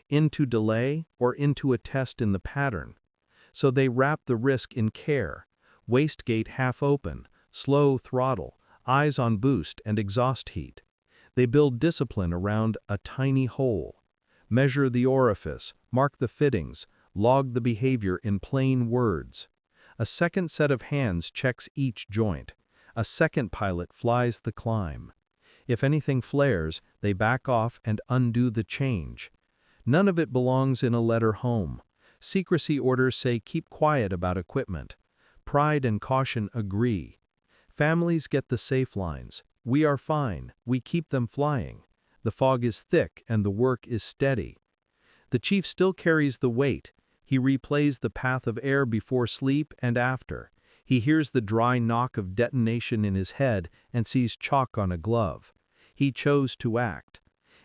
A: Into delay or into a test in the pattern. So they wrap the risk in care. Wastegate half open, slow throttle, eyes on boost and exhaust heat. They build discipline around a tiny hole. Measure the orifice, mark the fittings, log the behavior in plain words. A second set of hands checks each joint. A second pilot flies the climb. If anything flares, they back off and undo the change. None of it belongs in a letter home. Secrecy orders say keep quiet about equipment. Pride and caution agree. Families get the safe lines. We are fine, we keep them flying. The fog is thick and the work is steady. The chief still carries the weight. He replays the path of air before sleep and after. He hears the dry knock of detonation in his head and sees chalk on a glove. He chose to act.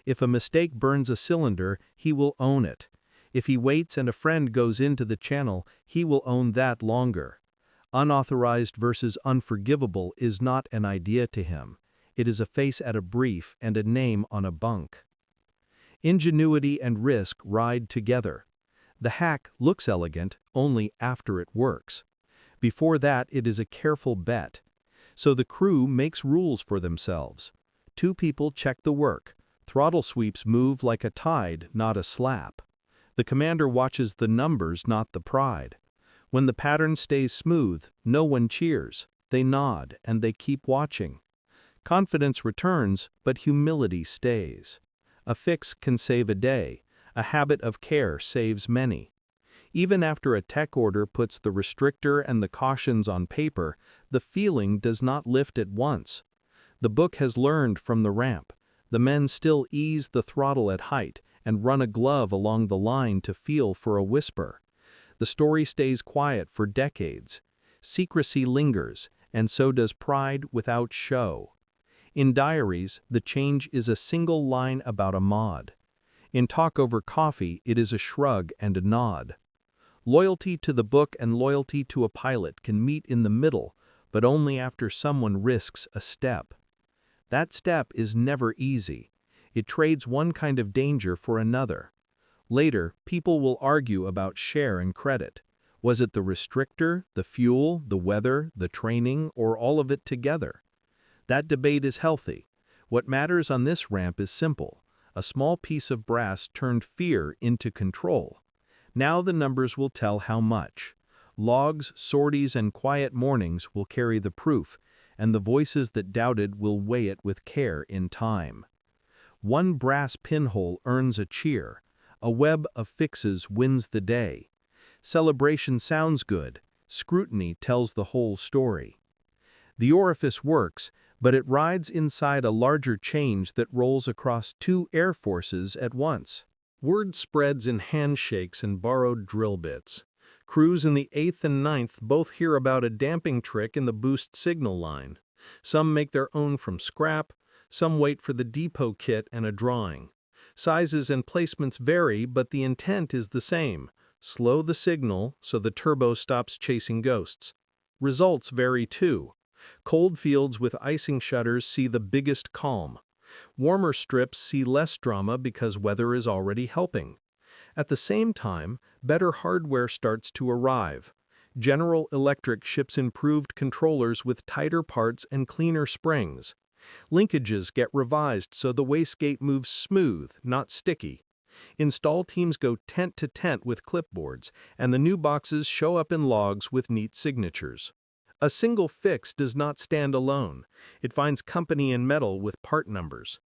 A: If a mistake burns a cylinder, he will own it. If he waits and a friend goes into the channel, he will own that longer. Unauthorized versus unforgivable is not an idea to him. It is a face at a brief and a name on a bunk. Ingenuity and risk ride together. The hack looks elegant only after it works. Before that, it is a careful bet. So the crew makes rules for themselves. Two people check the work. Throttle sweeps move like a tide, not a slap. The commander watches the numbers, not the pride. When the pattern stays smooth, no one cheers. They nod, and they keep watching. Confidence returns, but humility stays. A fix can save a day. A habit of care saves many. Even after a tech order puts the restrictor and the cautions on paper, the feeling does not lift at once. The book has learned from the ramp. The men still ease the throttle at height and run a glove along the line to feel for a whisper. The story stays quiet for decades. Secrecy lingers, and so does pride without show. In diaries, the change is a single line about a mod. In talk over coffee, it is a shrug and a nod. Loyalty to the book and loyalty to a pilot can meet in the middle, but only after someone risks a step. That step is never easy. It trades one kind of danger for another. Later, people will argue about share and credit. Was it the restrictor, the fuel, the weather, the training, or all of it together? That debate is healthy. What matters on this ramp is simple. A small piece of brass turned fear into control. Now the numbers will tell how much. Logs, sorties, and quiet mornings will carry the proof, and the voices that doubted will weigh it with care in time. One brass pinhole earns a cheer. A web of fixes wins the day. Celebration sounds good. Scrutiny tells the whole story. The orifice works, but it rides inside a larger change that rolls across two air forces at once. Word spreads in handshakes and borrowed drill bits. Crews in the 8th and 9th both hear about a damping trick in the boost signal line. Some make their own from scrap, some wait for the depot kit and a drawing. Sizes and placements vary, but the intent is the same. Slow the signal so the turbo stops chasing ghosts. Results vary too. Cold fields with icing shutters see the biggest calm. Warmer strips see less drama because weather is already helping. At the same time, better hardware starts to arrive. General Electric ships improved controllers with tighter parts and cleaner springs. Linkages get revised so the wastegate moves smooth, not sticky. Install teams go tent to tent with clipboards, and the new boxes show up in logs with neat signatures. A single fix does not stand alone. It finds company in metal with part numbers.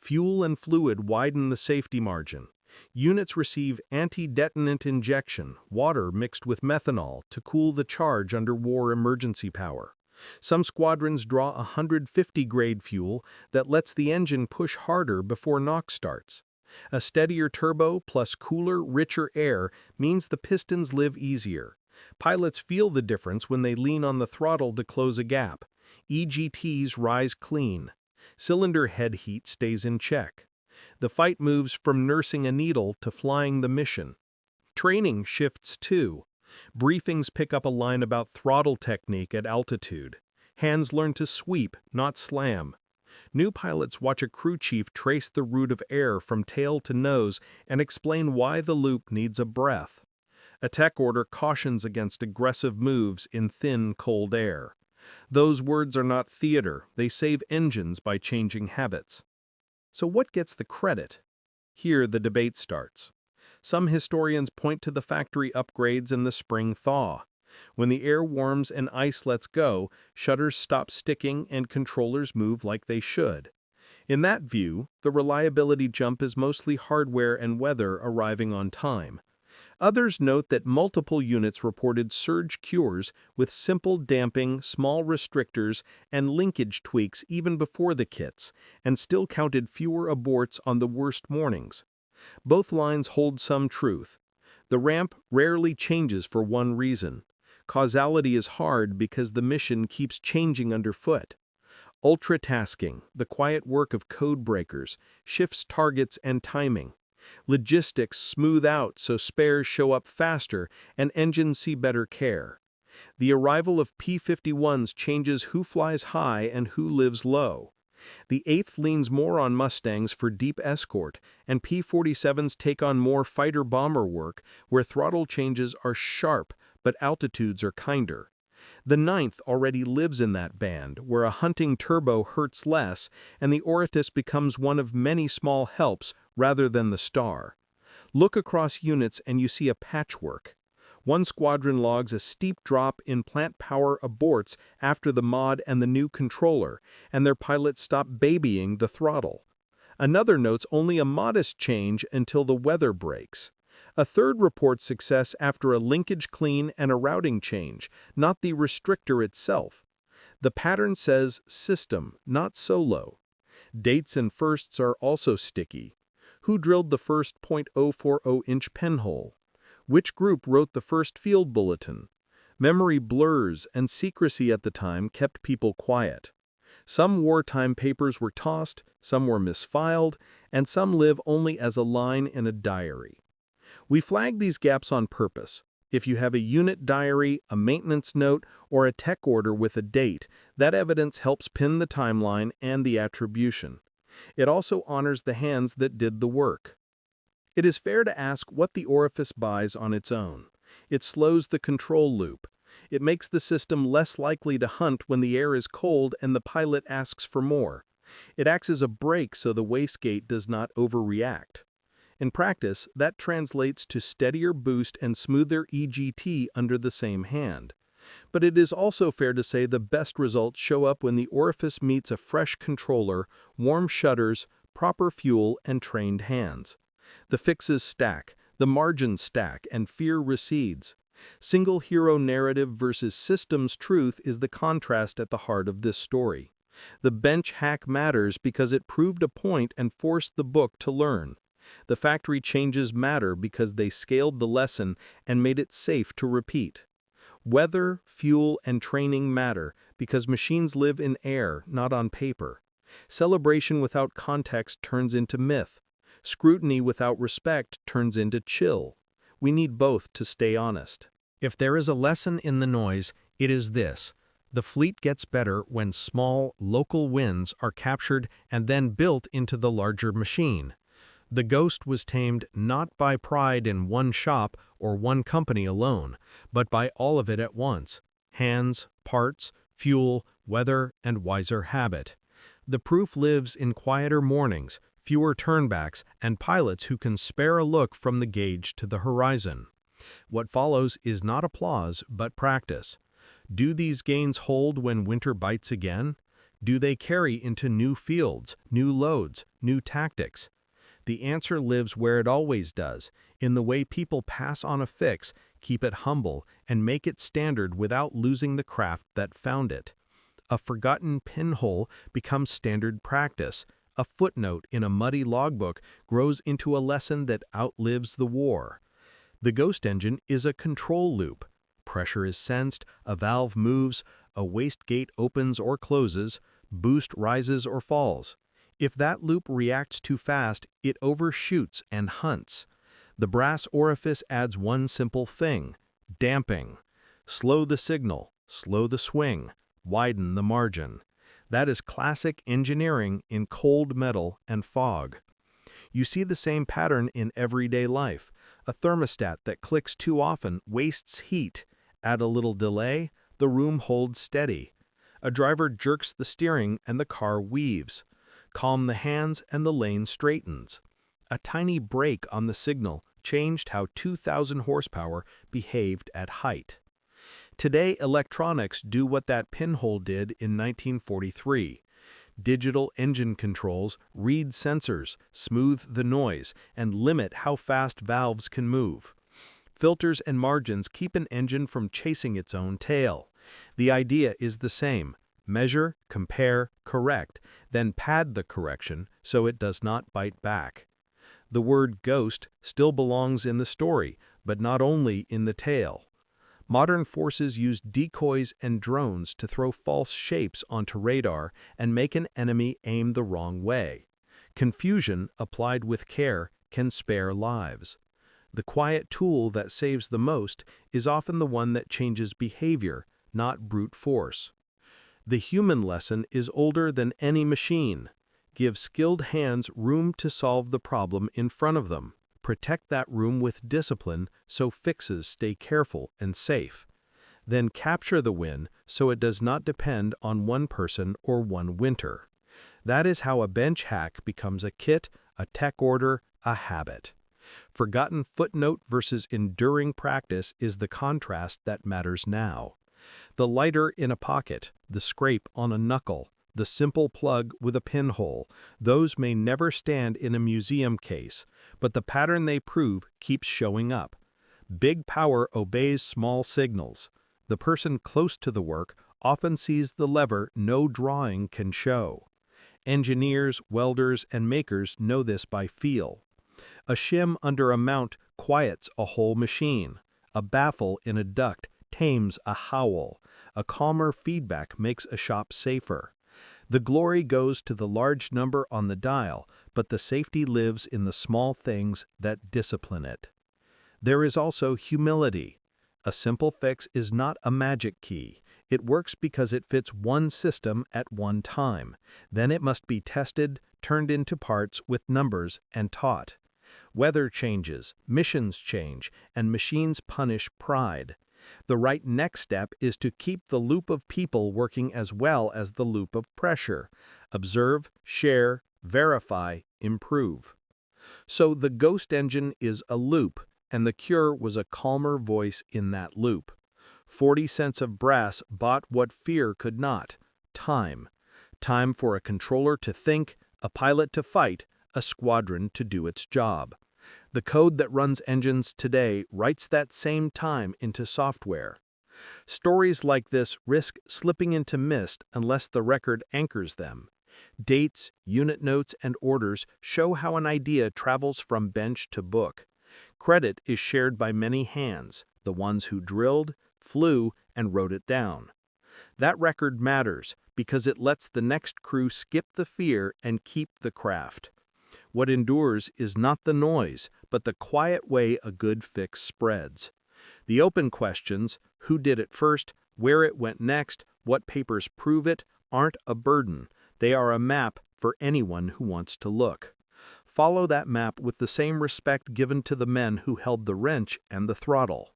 A: Fuel and fluid widen the safety margin. Units receive anti-detonant injection, water mixed with methanol, to cool the charge under war emergency power. Some squadrons draw 150-grade fuel that lets the engine push harder before knock starts. A steadier turbo plus cooler, richer air means the pistons live easier. Pilots feel the difference when they lean on the throttle to close a gap. EGTs rise clean. Cylinder head heat stays in check. The fight moves from nursing a needle to flying the mission. Training shifts too. Briefings pick up a line about throttle technique at altitude. Hands learn to sweep, not slam. New pilots watch a crew chief trace the route of air from tail to nose and explain why the loop needs a breath. A tech order cautions against aggressive moves in thin, cold air. Those words are not theater, they save engines by changing habits. So what gets the credit? Here the debate starts. Some historians point to the factory upgrades and the spring thaw. When the air warms and ice lets go, shutters stop sticking and controllers move like they should. In that view, the reliability jump is mostly hardware and weather arriving on time. Others note that multiple units reported surge cures with simple damping, small restrictors, and linkage tweaks even before the kits, and still counted fewer aborts on the worst mornings. Both lines hold some truth. The ramp rarely changes for one reason. Causality is hard because the mission keeps changing underfoot. Ultratasking, the quiet work of code breakers, shifts targets and timing. Logistics smooth out so spares show up faster and engines see better care. The arrival of P-51s changes who flies high and who lives low. The 8th leans more on Mustangs for deep escort, and P-47s take on more fighter-bomber work where throttle changes are sharp but altitudes are kinder. The 9th already lives in that band, where a hunting turbo hurts less and the Ortus becomes one of many small helps rather than the star. Look across units and you see a patchwork. One squadron logs a steep drop in plant power aborts after the mod and the new controller, and their pilots stop babying the throttle. Another notes only a modest change until the weather breaks. A third reports success after a linkage clean and a routing change, not the restrictor itself. The pattern says system, not solo. Dates and firsts are also sticky. Who drilled the first .040-inch penhole? Which group wrote the first field bulletin? Memory blurs, and secrecy at the time kept people quiet. Some wartime papers were tossed, some were misfiled, and some live only as a line in a diary. We flag these gaps on purpose. If you have a unit diary, a maintenance note, or a tech order with a date, that evidence helps pin the timeline and the attribution. It also honors the hands that did the work. It is fair to ask what the orifice buys on its own. It slows the control loop. It makes the system less likely to hunt when the air is cold and the pilot asks for more. It acts as a brake so the wastegate does not overreact. In practice, that translates to steadier boost and smoother EGT under the same hand. But it is also fair to say the best results show up when the orifice meets a fresh controller, warm shutters, proper fuel, and trained hands. The fixes stack, the margins stack, and fear recedes. Single hero narrative versus systems truth is the contrast at the heart of this story. The bench hack matters because it proved a point and forced the book to learn. The factory changes matter because they scaled the lesson and made it safe to repeat. Weather, fuel, and training matter because machines live in air, not on paper. Celebration without context turns into myth. Scrutiny without respect turns into chill. We need both to stay honest. If there is a lesson in the noise, It is this: the fleet gets better when small, local wins are captured and then built into the larger machine. The Ghost was tamed not by pride in one shop or one company alone, but by all of it at once: hands, parts, fuel, weather, and wiser habit. The proof lives in quieter mornings, fewer turnbacks, and pilots who can spare a look from the gauge to the horizon. What follows is not applause, but practice. Do these gains hold when winter bites again? Do they carry into new fields, new loads, new tactics? The answer lives where it always does, in the way people pass on a fix, keep it humble, and make it standard without losing the craft that found it. A forgotten pinhole becomes standard practice. A footnote in a muddy logbook grows into a lesson that outlives the war. The Ghost engine is a control loop. Pressure is sensed, a valve moves, a wastegate opens or closes, boost rises or falls. If that loop reacts too fast, it overshoots and hunts. The brass orifice adds one simple thing: damping. Slow the signal, slow the swing, widen the margin. That is classic engineering in cold metal and fog. You see the same pattern in everyday life. A thermostat that clicks too often wastes heat. Add a little delay, the room holds steady. A driver jerks the steering and the car weaves. Calm the hands and the lane straightens. A tiny break on the signal changed how 2,000 horsepower behaved at height. Today, electronics do what that pinhole did in 1943. Digital engine controls read sensors, smooth the noise, and limit how fast valves can move. Filters and margins keep an engine from chasing its own tail. The idea is the same: measure, compare, correct, then pad the correction so it does not bite back. The word ghost still belongs in the story, but not only in the tale. Modern forces use decoys and drones to throw false shapes onto radar and make an enemy aim the wrong way. Confusion, applied with care, can spare lives. The quiet tool that saves the most is often the one that changes behavior, not brute force. The human lesson is older than any machine. Give skilled hands room to solve the problem in front of them. Protect that room with discipline so fixes stay careful and safe. Then capture the win so it does not depend on one person or one winter. That is how a bench hack becomes a kit, a tech order, a habit. Forgotten footnote versus enduring practice is the contrast that matters now. The lighter in a pocket, the scrape on a knuckle, the simple plug with a pinhole, those may never stand in a museum case, but the pattern they prove keeps showing up. Big power obeys small signals. The person close to the work often sees the lever no drawing can show. Engineers, welders, and makers know this by feel. A shim under a mount quiets a whole machine. A baffle in a duct tames a howl. A calmer feedback makes a shop safer. The glory goes to the large number on the dial, but the safety lives in the small things that discipline it. There is also humility. A simple fix is not a magic key. It works because it fits one system at one time. Then it must be tested, turned into parts with numbers, and taught. Weather changes, missions change, and machines punish pride. The right next step is to keep the loop of people working as well as the loop of pressure. Observe, share, verify, improve. So the ghost engine is a loop, and the cure was a calmer voice in that loop. 40 cents of brass bought what fear could not: time. Time for a controller to think, a pilot to fight, a squadron to do its job. The code that runs engines today writes that same time into software. Stories like this risk slipping into mist unless the record anchors them. Dates, unit notes, and orders show how an idea travels from bench to book. Credit is shared by many hands, the ones who drilled, flew, and wrote it down. That record matters because it lets the next crew skip the fear and keep the craft. What endures is not the noise, but the quiet way a good fix spreads. The open questions: who did it first, Where it went next, what papers prove it, aren't a burden. They are a map for anyone who wants to look. Follow that map with the same respect given to the men who held the wrench and the throttle.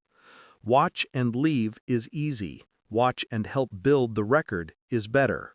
A: Watch and leave is easy. Watch and help build the record is better.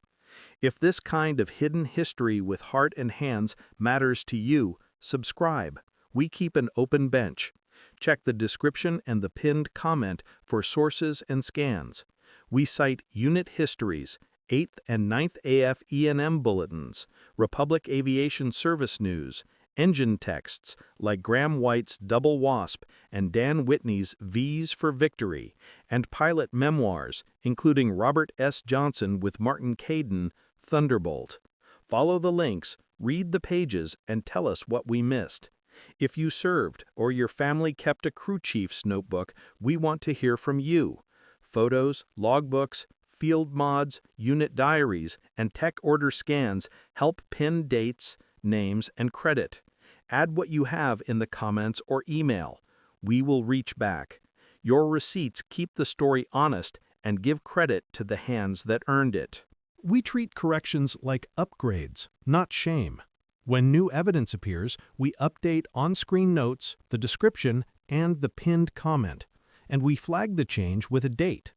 A: If this kind of hidden history with heart and hands matters to you, subscribe. We keep an open bench. Check the description and the pinned comment for sources and scans. We cite unit histories, 8th and 9th AF E&M bulletins, Republic Aviation Service news, engine texts like Graham White's Double Wasp and Dan Whitney's V's for Victory, and pilot memoirs, including Robert S. Johnson with Martin Caden, Thunderbolt. Follow the links, read the pages, and tell us what we missed. If you served or your family kept a crew chief's notebook, we want to hear from you. Photos, logbooks, field mods, unit diaries, and tech order scans help pin dates, names, and credit. Add what you have in the comments or email. We will reach back. Your receipts keep the story honest and give credit to the hands that earned it. We treat corrections like upgrades, not shame. When new evidence appears, we update on-screen notes, the description, and the pinned comment, and we flag the change with a date.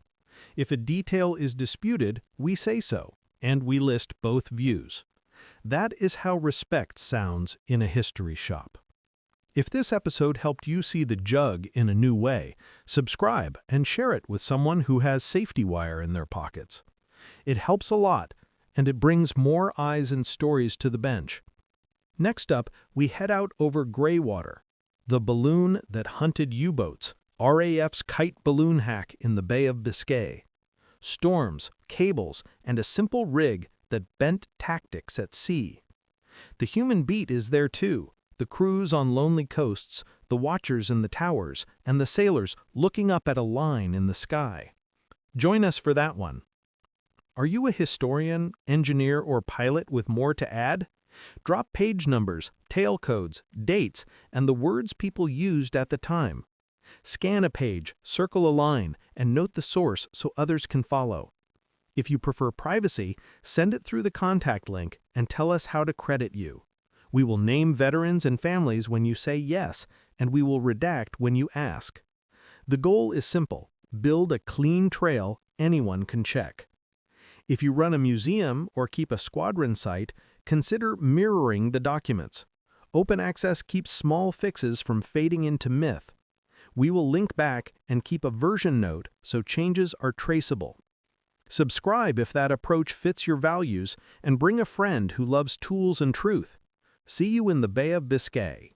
A: If a detail is disputed, we say so, and we list both views. That is how respect sounds in a history shop. If this episode helped you see the jug in a new way, subscribe and share it with someone who has safety wire in their pockets. It helps a lot, and it brings more eyes and stories to the bench. Next up, we head out over Greywater, the balloon that hunted U-boats, RAF's kite balloon hack in the Bay of Biscay. Storms, cables, and a simple rig that bent tactics at sea. The human beat is there too, the crews on lonely coasts, the watchers in the towers, and the sailors looking up at a line in the sky. Join us for that one. Are you a historian, engineer, or pilot with more to add? Drop page numbers, tail codes, dates, and the words people used at the time. Scan a page, circle a line, and note the source so others can follow. If you prefer privacy, send it through the contact link and tell us how to credit you. We will name veterans and families when you say yes, and we will redact when you ask. The goal is simple: build a clean trail anyone can check. If you run a museum or keep a squadron site, consider mirroring the documents. Open access keeps small fixes from fading into myth. We will link back and keep a version note so changes are traceable. Subscribe if that approach fits your values, and bring a friend who loves tools and truth. See you in the Bay of Biscay.